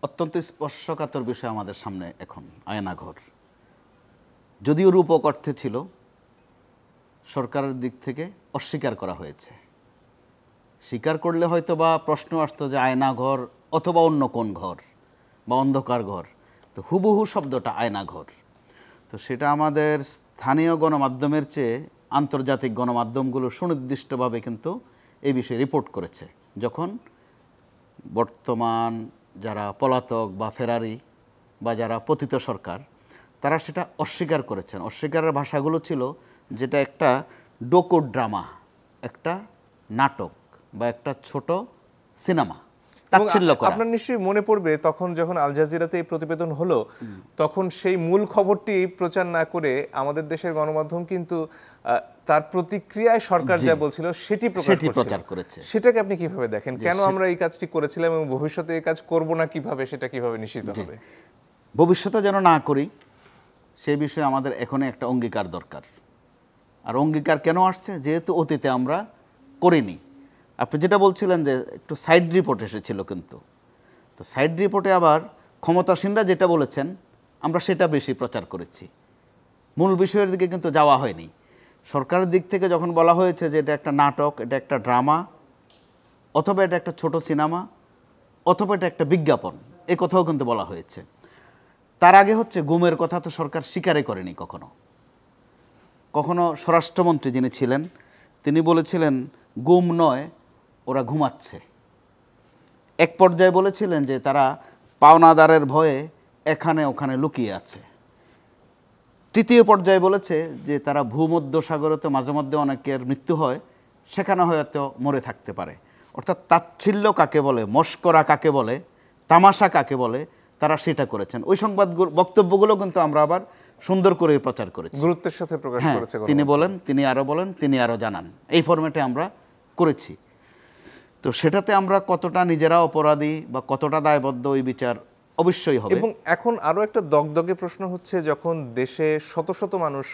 অত্যন্ত স্পর্শকাতর বিষয় আমাদের সামনে এখন আয়নাঘর। যদিও রূপক অর্থে ছিল, সরকারের দিক থেকে অস্বীকার করা হয়েছে। স্বীকার করলে হয়তো বা প্রশ্ন আসতো যে আয়নাঘর অথবা অন্য কোন ঘর বা অন্ধকার ঘর। তো হুবহু শব্দটা আয়নাঘর। তো সেটা আমাদের স্থানীয় গণমাধ্যমের চেয়ে আন্তর্জাতিক গণমাধ্যমগুলো সুনির্দিষ্টভাবে কিন্তু এই বিষয়ে রিপোর্ট করেছে। যখন বর্তমান যারা পলাতক বা ফেরারি বা যারা পতিত সরকার, তারা সেটা অস্বীকার করেছেন। অস্বীকারের ভাষাগুলো ছিল যেটা একটা ডোকো ড্রামা, একটা নাটক বা একটা ছোট সিনেমা। আপনার নিশ্চয়ই মনে পড়বে তখন যখন আল জাজিরাতে এই প্রতিবেদন হলো, তখন সেই মূল খবরটি প্রচার না করে আমাদের দেশের গণমাধ্যম কিন্তু তার প্রতিক্রিয়ায় সরকার যা বলছিল সেটি প্রচার করেছে। সেটাকে আপনি কিভাবে দেখেন? কেন আমরা এই কাজটি করেছিলাম এবং ভবিষ্যতে এই কাজ করব না কিভাবে, সেটা কিভাবে নিশ্চিত হবে? ভবিষ্যতে যেন না করি সেই বিষয়ে আমাদের এখনই একটা অঙ্গীকার দরকার। আর অঙ্গীকার কেন আসছে? যেহেতু অতীতে আমরা করিনি। আপনি যেটা বলছিলেন যে একটু সাইড রিপোর্ট এসেছিল, কিন্তু তো সাইড রিপোর্টে আবার ক্ষমতাসীনরা যেটা বলেছেন আমরা সেটা বেশি প্রচার করেছি, মূল বিষয়ের দিকে কিন্তু যাওয়া হয়নি। সরকারের দিক থেকে যখন বলা হয়েছে যে এটা একটা নাটক, এটা একটা ড্রামা, অথবা এটা একটা ছোট সিনেমা, অথবা এটা একটা বিজ্ঞাপন, এ কথাও কিন্তু বলা হয়েছে। তার আগে হচ্ছে গুমের কথা তো সরকার স্বীকারই করেনি কখনো। কখনো স্বরাষ্ট্রমন্ত্রী যিনি ছিলেন তিনি বলেছিলেন গুম নয়, ওরা ঘুমাচ্ছে। এক পর্যায়ে বলেছিলেন যে তারা পাওনাদারের ভয়ে এখানে ওখানে লুকিয়ে আছে। তৃতীয় পর্যায়ে বলেছে যে তারা ভূমধ্যসাগরেতে মাঝে মধ্যে অনেকের মৃত্যু হয়, সেখানে হয়তো মরে থাকতে পারে। অর্থাৎ তাচ্ছিল্য কাকে বলে, মস্করা কাকে বলে, তামাশা কাকে বলে, তারা সেটা করেছেন। ওই সংবাদ বক্তব্যগুলো কিন্তু আমরা আবার সুন্দর করে প্রচার করেছি, গুরুত্বের সাথে প্রকাশ করেছে। তিনি বলেন, তিনি আরো বলেন, তিনি আরো জানান, এই ফরম্যাটে আমরা করেছি। তো সেটাতে আমরা কতটা নিজেরা অপরাধী বা কতটা দায়বদ্ধ, ওই বিচার অবশ্যই হবে। এবং এখন আরো একটা দগদগে প্রশ্ন হচ্ছে, যখন দেশে শত শত মানুষ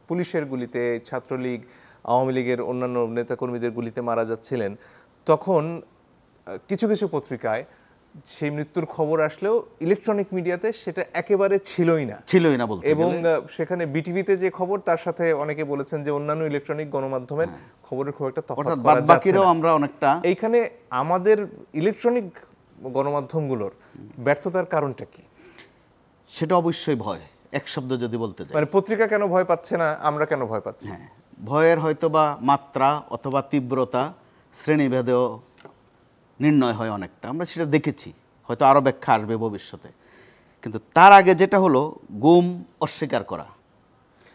পুলিশের গুলিতে, ছাত্রলীগ, আওয়ামী লীগের অন্যান্য নেতাকর্মীদের গুলিতে মারা যাচ্ছিলেন, তখন কিছু কিছু পত্রিকায় সেই মৃত্যুর খবর আসলেও ইলেকট্রনিক মিডিয়াতে সেটা একেবারে ছিলই না বলতে। এবং সেখানে বিটিভিতে যে খবর, তার সাথে অনেকে বলেছেন যে অন্যান্য ইলেকট্রনিক গণমাধ্যমের খবরের খুব একটা তফাৎ করা যাচ্ছে না। আমরা অনেকটা এইখানে আমাদের ইলেকট্রনিক গণমাধ্যমগুলোর ব্যর্থতার কারণটা কি? সেটা অবশ্যই ভয়। এক শব্দ যদি বলতে চাই, মানে পত্রিকা কেন ভয় পাচ্ছে না, আমরা কেন ভয় পাচ্ছি? ভয়ের হয়তোবা মাত্রা অথবা তীব্রতা শ্রেণীভেদেও নির্ণয় হয় অনেকটা, আমরা সেটা দেখেছি, হয়তো আরও ব্যাখ্যা আসবে ভবিষ্যতে। কিন্তু তার আগে যেটা হলো গুম অস্বীকার করা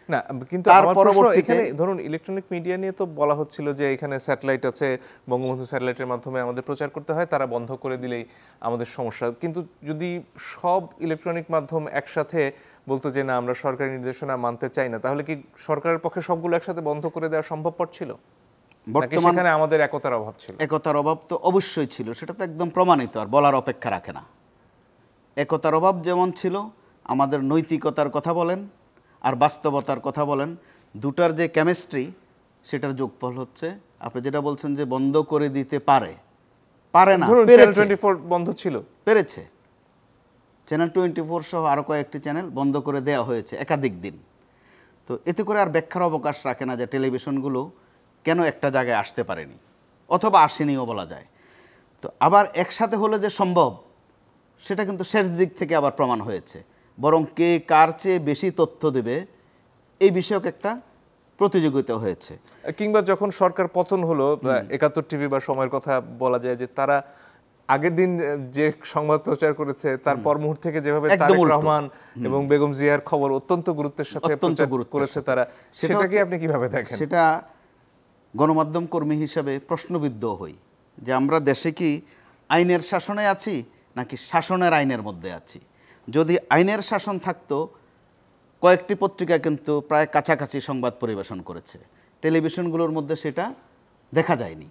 না, কিন্তু আমার প্রশ্ন এখানে, ধরুন ইলেকট্রনিক মিডিয়া নিয়ে তো বলা হচ্ছিল যে এখানে স্যাটেলাইট আছে, বঙ্গবন্ধু স্যাটেলাইটের মাধ্যমে আমাদের প্রচার করতে হয়, তারা বন্ধ করে দিলেই আমাদের সমস্যা। কিন্তু যদি সব ইলেকট্রনিক মাধ্যম একসাথে বলতো যে না আমরা সরকারি নির্দেশনা মানতে চাই না, তাহলে কি সরকারের পক্ষে সবগুলো একসাথে বন্ধ করে দেওয়া সম্ভবপর ছিল? বর্তমানে আমাদের একতার অভাব ছিল? একতার অভাব তো অবশ্যই ছিল, সেটা তো একদম প্রমাণিত, আর বলার অপেক্ষা রাখে না। একতার অভাব যেমন ছিল, আমাদের নৈতিকতার কথা বলেন আর বাস্তবতার কথা বলেন, দুটার যে কেমিস্ট্রি, সেটার যোগফল হচ্ছে আপনি যেটা বলছেন যে বন্ধ করে দিতে পারে না, চ্যানেল 24 বন্ধ ছিল, পেরেছে। চ্যানেল 24 সহ আরও কয়েকটি চ্যানেল বন্ধ করে দেওয়া হয়েছে একাধিক দিন। তো এতে করে আর ব্যাখ্যার অবকাশ রাখে না যে টেলিভিশনগুলো কেন একটা জায়গায় আসতে পারেনি অথবা আসেনিও বলা যায়। তো আবার একসাথে হলে যে সম্ভব, সেটা কিন্তু শেষ দিক থেকে আবার প্রমাণ হয়েছে। বরং কে কার চেয়ে বেশি তথ্য দেবে এই বিষয়ক একটা প্রতিযোগিতা হয়েছে। কিংবা যখন সরকার পতন হলো, ৭১ টিভি বা সময়ের কথা বলা যায় যে তারা আগের দিন যে সংবাদ প্রচার করেছে তার পর মুহূর্ত থেকে যেভাবে তারেক রহমান এবং বেগম জিয়ার খবর অত্যন্ত গুরুত্বের সাথে প্রচার করেছে তারা, সেটাকে আপনি কিভাবে দেখেন? সেটা গণমাধ্যম কর্মী হিসেবে প্রশ্নবিদ্ধ হই যে আমরা দেশে কি আইনের শাসনে আছি নাকি শাসনের আইনের মধ্যে আছি। যদি আইনের শাসন থাকতো, কয়েকটি পত্রিকা কিন্তু প্রায় কাছাকাছি সংবাদ পরিবেশন করেছে, টেলিভিশনগুলোর মধ্যে সেটা দেখা যায়নি।